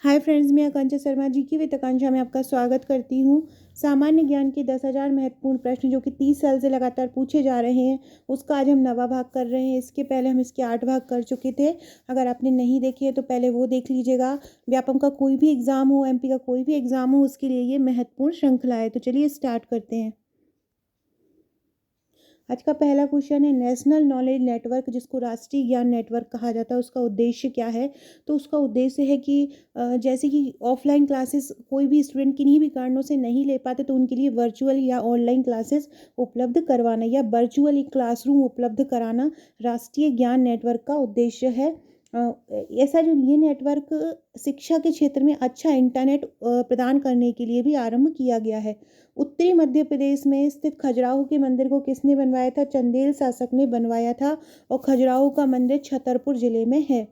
Hi friends, मैं आकांक्षा शर्मा जी की वित्त आकांक्षा में आपका स्वागत करती हूँ। सामान्य ज्ञान के 10,000 महत्वपूर्ण प्रश्न जो कि 30 साल से लगातार पूछे जा रहे हैं, उसका आज हम नवा भाग कर रहे हैं। इसके पहले हम इसके 8 भाग कर चुके थे। अगर आपने नहीं देखे हैं तो पहले वो देख लीजिएगा। व्यापम का कोई भी एग्ज़ाम हो, एमपी का कोई भी एग्ज़ाम हो, उसके लिए ये महत्वपूर्ण श्रृंखला है। तो चलिए स्टार्ट करते हैं। आज का पहला क्वेश्चन है, नेशनल नॉलेज नेटवर्क जिसको राष्ट्रीय ज्ञान नेटवर्क कहा जाता है, उसका उद्देश्य क्या है? तो उसका उद्देश्य है कि जैसे कि ऑफलाइन क्लासेस कोई भी स्टूडेंट किन्हीं भी कारणों से नहीं ले पाते तो उनके लिए वर्चुअल या ऑनलाइन क्लासेस उपलब्ध करवाना या वर्चुअल एक क्लासरूम उपलब्ध कराना राष्ट्रीय ज्ञान नेटवर्क का उद्देश्य है। ऐसा जो ये नेटवर्क शिक्षा के क्षेत्र में अच्छा इंटरनेट प्रदान करने के लिए भी आरंभ किया गया है। उत्तरी मध्य प्रदेश में स्थित खजुराहो के मंदिर को किसने बनवाया था? चंदेल शासक ने बनवाया था और खजुराहो का मंदिर छतरपुर जिले में है।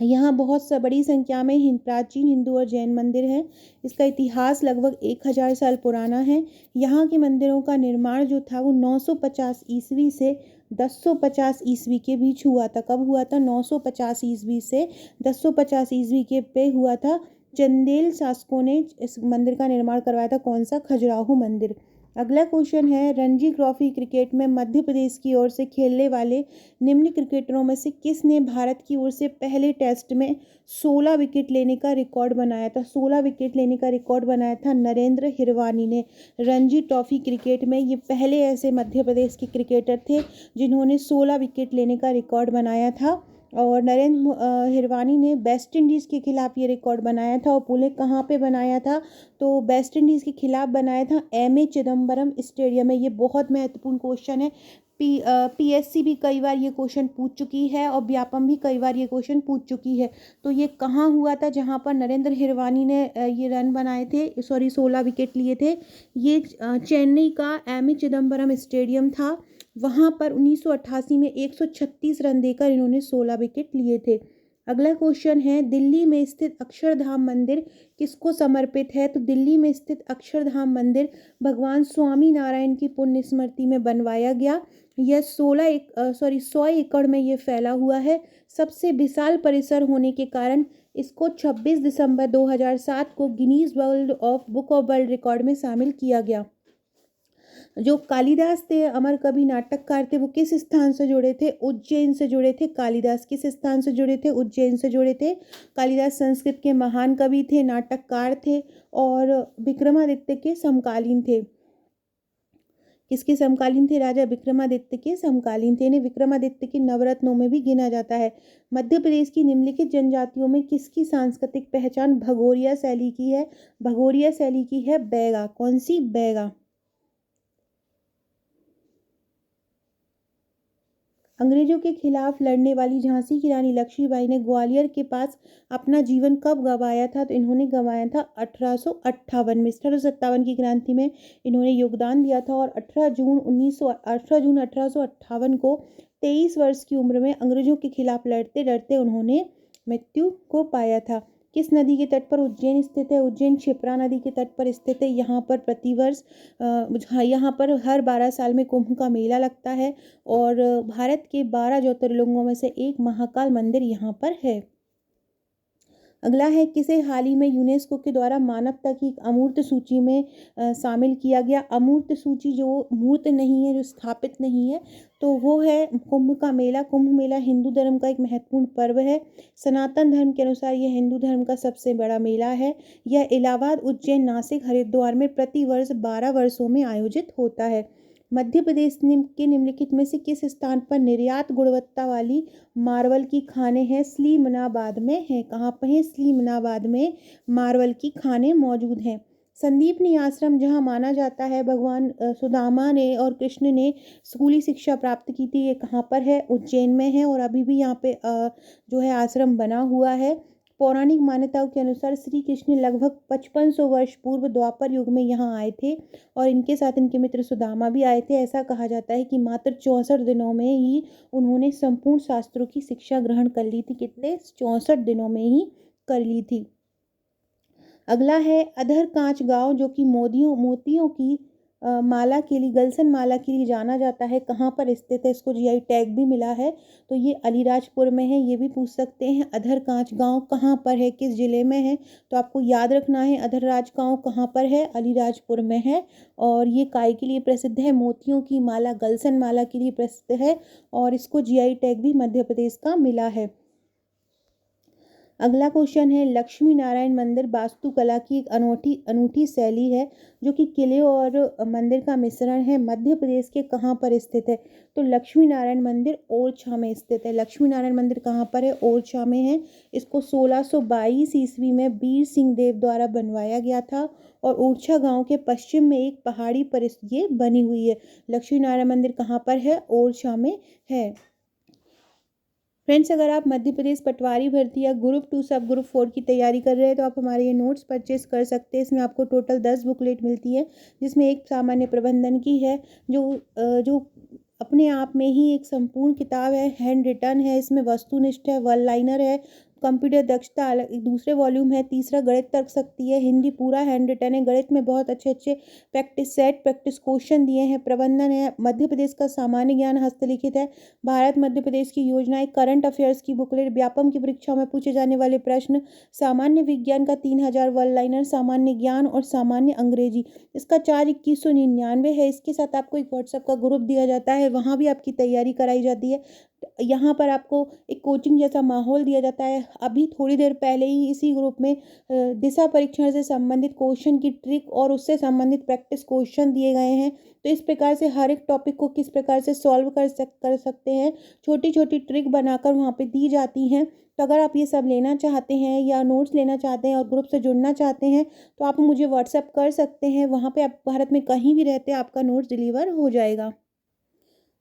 यहाँ बहुत बड़ी संख्या में प्राचीन हिंदू और जैन मंदिर हैं। इसका इतिहास लगभग 1000 साल पुराना है। यहाँ के मंदिरों का निर्माण जो था वो 950 ईस्वी से 1050 ईस्वी के बीच हुआ था। कब हुआ था? 950 ईस्वी से 1050 ईस्वी के पे हुआ था। चंदेल शासकों ने इस मंदिर का निर्माण करवाया था। कौन सा? खजुराहो मंदिर। अगला क्वेश्चन है, रणजी ट्रॉफी क्रिकेट में मध्य प्रदेश की ओर से खेलने वाले निम्न क्रिकेटरों में से किसने भारत की ओर से पहले टेस्ट में 16 विकेट लेने का रिकॉर्ड बनाया था? 16 विकेट लेने का रिकॉर्ड बनाया था नरेंद्र हिरवानी ने। रणजी ट्रॉफी क्रिकेट में ये पहले ऐसे मध्य प्रदेश के क्रिकेटर थे जिन्होंने 16 विकेट लेने का रिकॉर्ड बनाया था। और नरेंद्र हिरवानी ने वेस्ट इंडीज़ के खिलाफ ये रिकॉर्ड बनाया था। और पुणे कहाँ पे बनाया था? तो वेस्ट इंडीज़ के खिलाफ बनाया था एम ए चिदम्बरम स्टेडियम में। ये बहुत महत्वपूर्ण क्वेश्चन है। पीएससी भी कई बार ये क्वेश्चन पूछ चुकी है और व्यापम भी कई बार ये क्वेश्चन पूछ चुकी है। तो ये कहाँ हुआ था जहाँ पर नरेंद्र हिरवानी ने ये रन बनाए थे, 16 विकेट लिए थे? ये चेन्नई का एम ए चिदम्बरम स्टेडियम था। वहाँ पर 1988 में 136 रन देकर इन्होंने 16 विकेट लिए थे। अगला क्वेश्चन है, दिल्ली में स्थित अक्षरधाम मंदिर किसको समर्पित है? तो दिल्ली में स्थित अक्षरधाम मंदिर भगवान स्वामी नारायण की पुण्य स्मृति में बनवाया गया। यह 100 एकड़ में ये फैला हुआ है। सबसे विशाल परिसर होने के कारण इसको 26 दिसंबर 2007 को Guinness book of world record में शामिल किया गया। जो कालिदास थे, अमर कवि नाटककार थे, वो किस स्थान से जुड़े थे? उज्जैन से जुड़े थे। कालिदास किस स्थान से जुड़े थे? उज्जैन से जुड़े थे। कालिदास संस्कृत के महान कवि थे, नाटककार थे और विक्रमादित्य के समकालीन थे। किसके समकालीन थे? राजा विक्रमादित्य के समकालीन थे। इन्हें विक्रमादित्य के नवरत्नों में भी गिना जाता है। मध्य प्रदेश की निम्नलिखित जनजातियों में किसकी सांस्कृतिक पहचान भगोरिया शैली की है? भगोरिया शैली की है बैगा। कौन सी? बैगा। अंग्रेजों के खिलाफ लड़ने वाली झांसी की रानी लक्ष्मीबाई ने ग्वालियर के पास अपना जीवन कब गंवाया था? तो इन्होंने गंवाया था 1858 में। 1857 की क्रांति में इन्होंने योगदान दिया था और 18 जून 1858 को 23 वर्ष की उम्र में अंग्रेजों के खिलाफ लड़ते लड़ते उन्होंने मृत्यु को पाया था। किस नदी के तट पर उज्जैन स्थित है? उज्जैन क्षिप्रा नदी के तट पर स्थित है। यहाँ पर प्रतिवर्ष यहाँ पर हर 12 साल में कुंभ का मेला लगता है और भारत के 12 ज्योतिर्लिंगों में से एक महाकाल मंदिर यहाँ पर है। अगला है, किसे हाल ही में यूनेस्को के द्वारा मानवता की अमूर्त सूची में शामिल किया गया? अमूर्त सूची जो मूर्त नहीं है, जो स्थापित नहीं है, तो वो है कुंभ का मेला। कुंभ मेला हिंदू धर्म का एक महत्वपूर्ण पर्व है। सनातन धर्म के अनुसार यह हिंदू धर्म का सबसे बड़ा मेला है। यह इलाहाबाद, उज्जैन, नासिक, हरिद्वार में प्रतिवर्ष 12 वर्षों में आयोजित होता है। मध्य प्रदेश के निम्नलिखित में से किस स्थान पर निर्यात गुणवत्ता वाली मार्बल की खानें हैं? स्लीमनाबाद में है। कहाँ पर है? स्लीमनाबाद में मार्बल की खानें मौजूद हैं। संदीपनी आश्रम जहाँ माना जाता है भगवान सुदामा ने और कृष्ण ने स्कूली शिक्षा प्राप्त की थी, ये कहाँ पर है? उज्जैन में है और अभी भी यहाँ पे जो है आश्रम बना हुआ है। पौराणिक मान्यताओं के अनुसार श्री कृष्ण लगभग 5500 वर्ष पूर्व द्वापर युग में यहाँ आए थे और इनके साथ इनके मित्र सुदामा भी आए थे। ऐसा कहा जाता है कि मात्र 64 दिनों में ही उन्होंने संपूर्ण शास्त्रों की शिक्षा ग्रहण कर ली थी। कितने? 64 दिनों में ही कर ली थी। अगला है, अधर कांच गांव जो कि मोतियों की माला के लिए, गलसन माला के लिए जाना जाता है, कहाँ पर स्थित है, इसको जीआई टैग भी मिला है। तो ये अलीराजपुर में है। ये भी पूछ सकते हैं अधरकांच गांव कहाँ पर है, किस जिले में है। तो आपको याद रखना है अधरराज गांव कहाँ पर है, अलीराजपुर में है। और ये काय के लिए प्रसिद्ध है, मोतियों की माला, गलसन माला के लिए प्रसिद्ध है, और इसको जीआई टैग भी मध्य प्रदेश का मिला है। अगला क्वेश्चन है, लक्ष्मी नारायण मंदिर वास्तुकला की एक अनूठी अनूठी शैली है जो कि किले और मंदिर का मिश्रण है, मध्य प्रदेश के कहाँ पर स्थित है। तो लक्ष्मी नारायण मंदिर ओरछा में स्थित है। लक्ष्मी नारायण मंदिर कहाँ पर है, ओरछा में है। इसको 1622 ईस्वी में वीर सिंह देव द्वारा बनवाया गया था, और ओरछा गांव के पश्चिम में एक पहाड़ी पर ये बनी हुई है। लक्ष्मी नारायण मंदिर कहाँ पर है, ओरछा में है। फ्रेंड्स, अगर आप मध्य प्रदेश पटवारी भर्ती या ग्रुप 2 सब ग्रुप 4 की तैयारी कर रहे हैं तो आप हमारे ये नोट्स परचेस कर सकते हैं। इसमें आपको टोटल 10 बुकलेट मिलती है, जिसमें एक सामान्य प्रबंधन की है जो अपने आप में ही एक संपूर्ण किताब है, हैंड रिटन है, इसमें वस्तुनिष्ठ है, वन लाइनर है, कंप्यूटर दक्षता अलग एक दूसरे वॉल्यूम है, तीसरा गणित तर्क शक्ति है, हिंदी पूरा हैंड रिटन है, गणित में बहुत अच्छे अच्छे प्रैक्टिस सेट प्रैक्टिस क्वेश्चन दिए हैं, प्रबंधन है, मध्य प्रदेश का सामान्य ज्ञान हस्तलिखित है, भारत मध्य प्रदेश की योजनाएं, करंट अफेयर्स की बुकलेट, व्यापम की परीक्षाओं में पूछे जाने वाले प्रश्न, सामान्य विज्ञान का 3000 वन लाइनर, सामान्य ज्ञान और सामान्य अंग्रेजी। इसका चार्ज 2199 है। इसके साथ आपको एक व्हाट्सएप का ग्रुप दिया जाता है, वहाँ भी आपकी तैयारी कराई जाती है। यहाँ पर आपको एक कोचिंग जैसा माहौल दिया जाता है। अभी थोड़ी देर पहले ही इसी ग्रुप में दिशा परीक्षण से संबंधित क्वेश्चन की ट्रिक और उससे संबंधित प्रैक्टिस क्वेश्चन दिए गए हैं। तो इस प्रकार से हर एक टॉपिक को किस प्रकार से सॉल्व कर सकते हैं, छोटी छोटी ट्रिक बनाकर वहाँ पे दी जाती हैं। तो अगर आप ये सब लेना चाहते हैं या नोट्स लेना चाहते हैं और ग्रुप से जुड़ना चाहते हैं तो आप मुझे व्हाट्सएप कर सकते हैं। वहाँ पे आप भारत में कहीं भी रहते हैं आपका नोट्स डिलीवर हो जाएगा।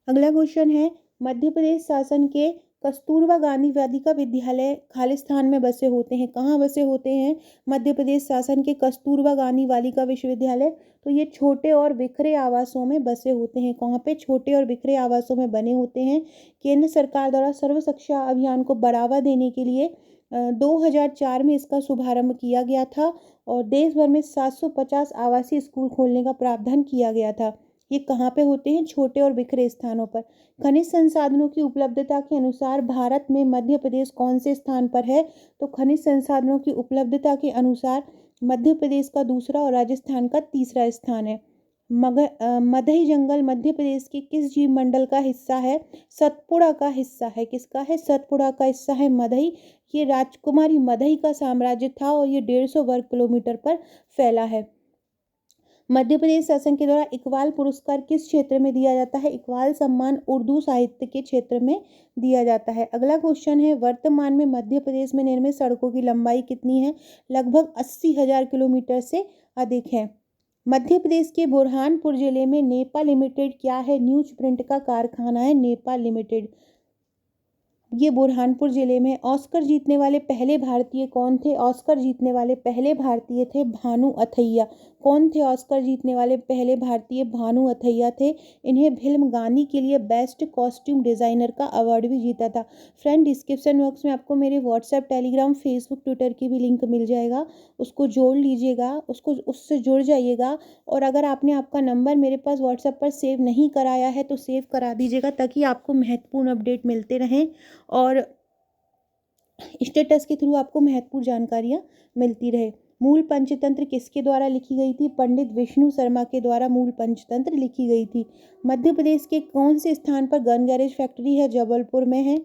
अगला क्वेश्चन है, मध्य प्रदेश शासन के कस्तूरबा गांधी बालिका विद्यालय खालिस्तान में बसे होते हैं, कहाँ बसे होते हैं मध्य प्रदेश शासन के कस्तूरबा गांधी बालिका विश्वविद्यालय। तो ये छोटे और बिखरे आवासों में बसे होते हैं। कहाँ पे, छोटे और बिखरे आवासों में बने होते हैं। केंद्र सरकार द्वारा सर्व शिक्षा अभियान को बढ़ावा देने के लिए 2004 में इसका शुभारंभ किया गया था, और देश भर में 750 आवासीय स्कूल खोलने का प्रावधान किया गया था। ये कहाँ पे होते हैं, छोटे और बिखरे स्थानों पर। खनिज संसाधनों की उपलब्धता के अनुसार भारत में मध्य प्रदेश कौन से स्थान पर है। तो खनिज संसाधनों की उपलब्धता के अनुसार मध्य प्रदेश का दूसरा और राजस्थान का तीसरा स्थान है। मदही जंगल मध्य प्रदेश के किस जीव मंडल का हिस्सा है। सतपुड़ा का हिस्सा है। किसका है, सतपुड़ा का हिस्सा है मदही। ये राजकुमारी मदही का साम्राज्य था और ये 150 वर्ग किलोमीटर पर फैला है। मध्य प्रदेश शासन के द्वारा इकबाल पुरस्कार किस क्षेत्र में दिया जाता है। इकबाल सम्मान उर्दू साहित्य के क्षेत्र में दिया जाता है। अगला क्वेश्चन है, वर्तमान में मध्य प्रदेश में निर्मित सड़कों की लंबाई कितनी है। लगभग 80,000 किलोमीटर से अधिक है। मध्य प्रदेश के बुरहानपुर जिले में नेपा लिमिटेड क्या है। न्यूज प्रिंट का कारखाना है नेपा लिमिटेड। ये बुरहानपुर जिले में। ऑस्कर जीतने वाले पहले भारतीय कौन थे। ऑस्कर जीतने वाले पहले भारतीय थे भानु अथैया। कौन थे ऑस्कर जीतने वाले पहले भारतीय, भानु अथैया थे। इन्हें फिल्म गानी के लिए बेस्ट कॉस्ट्यूम डिज़ाइनर का अवार्ड भी जीता था। फ्रेंड, डिस्क्रिप्शन बॉक्स में आपको मेरे व्हाट्सएप, टेलीग्राम, फेसबुक, ट्विटर की भी लिंक मिल जाएगा, उसको जोड़ लीजिएगा, उससे जुड़ जाइएगा। और अगर आपने आपका नंबर मेरे पास व्हाट्सएप पर सेव नहीं कराया है तो सेव करा दीजिएगा, ताकि आपको महत्वपूर्ण अपडेट मिलते रहें और स्टेटस के थ्रू आपको महत्वपूर्ण जानकारियाँ मिलती रहे। मूल पंचतंत्र किसके द्वारा लिखी गई थी। पंडित विष्णु शर्मा के द्वारा मूल पंचतंत्र लिखी गई थी। मध्य प्रदेश के कौन से स्थान पर गन गैरेज फैक्ट्री है। जबलपुर में है।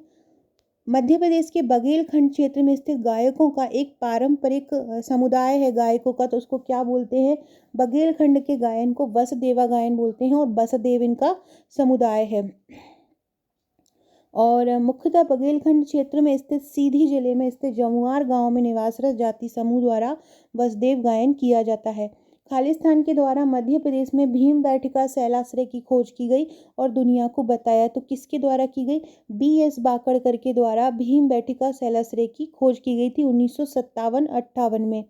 मध्य प्रदेश के बघेलखंड क्षेत्र में स्थित गायकों का एक पारंपरिक समुदाय है गायकों का, तो उसको क्या बोलते हैं। बघेलखंड के गायन को वसुदेवा गायन बोलते हैं और वसुदेव इनका समुदाय है। और मुख्यतः बघेलखंड क्षेत्र में स्थित सीधी जिले में स्थित जमुआर गांव में निवासरत जाति समूह द्वारा वसुदेव गायन किया जाता है। खालिस्तान के द्वारा मध्य प्रदेश में भीमबेटका शैलाश्रय की खोज की गई और दुनिया को बताया। तो किसके द्वारा की गई। BS बाकड़कर के द्वारा भीमबेटका शैलाश्रय की खोज की गई थी 1957-58 में।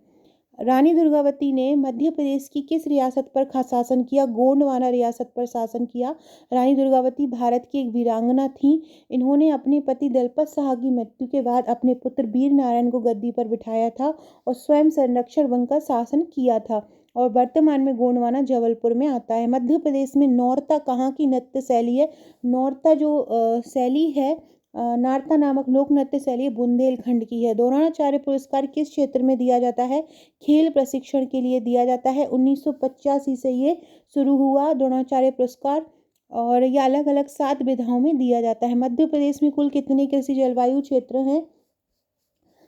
रानी दुर्गावती ने मध्य प्रदेश की किस रियासत पर शासन किया। गोंडवाना रियासत पर शासन किया। रानी दुर्गावती भारत की एक वीरांगना थी। इन्होंने अपने पति दलपत शाह की मृत्यु के बाद अपने पुत्र वीर नारायण को गद्दी पर बिठाया था और स्वयं संरक्षण बनकर शासन किया था। और वर्तमान में गोंडवाना जबलपुर में आता है। मध्य प्रदेश में नौरता कहाँ की नृत्य शैली है? नौरता जो शैली है, नारता नामक लोक नृत्य शैली बुंदेलखंड की है। द्रोणाचार्य पुरस्कार किस क्षेत्र में दिया जाता है? खेल प्रशिक्षण के लिए दिया जाता है। 1985 से ये शुरू हुआ द्रोणाचार्य पुरस्कार, और ये अलग अलग 7 विधाओं में दिया जाता है। मध्य प्रदेश में कुल कितने कृषि जलवायु क्षेत्र हैं?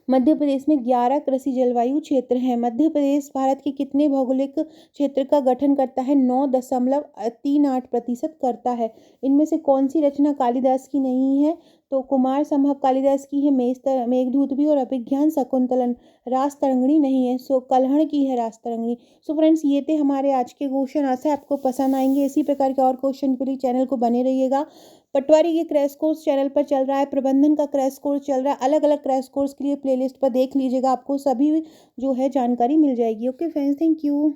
मध्य प्रदेश में 11 कृषि जलवायु क्षेत्र हैं। मध्य प्रदेश भारत के कितने भौगोलिक क्षेत्र का गठन करता है? 9.38% करता है। इनमें से कौन सी रचना कालिदास की नहीं है? तो कुमार संभव कालिदास की है, मेघदूत भी, और अभिज्ञान शाकुंतलम। रास तरंगिणी नहीं है, सो कल्हड़ की है रास तरंगिणी। सो फ्रेंड्स, ये थे हमारे आज के क्वेश्चन। आशा है आपको पसंद आएंगे। इसी प्रकार के और क्वेश्चन के लिए चैनल को बने रहिएगा। पटवारी के क्रैश कोर्स चैनल पर चल रहा है, प्रबंधन का क्रैश कोर्स चल रहा है। अलग अलग क्रैश कोर्स के लिए प्लेलिस्ट पर देख लीजिएगा, आपको सभी जो है जानकारी मिल जाएगी। Okay friends, thank you.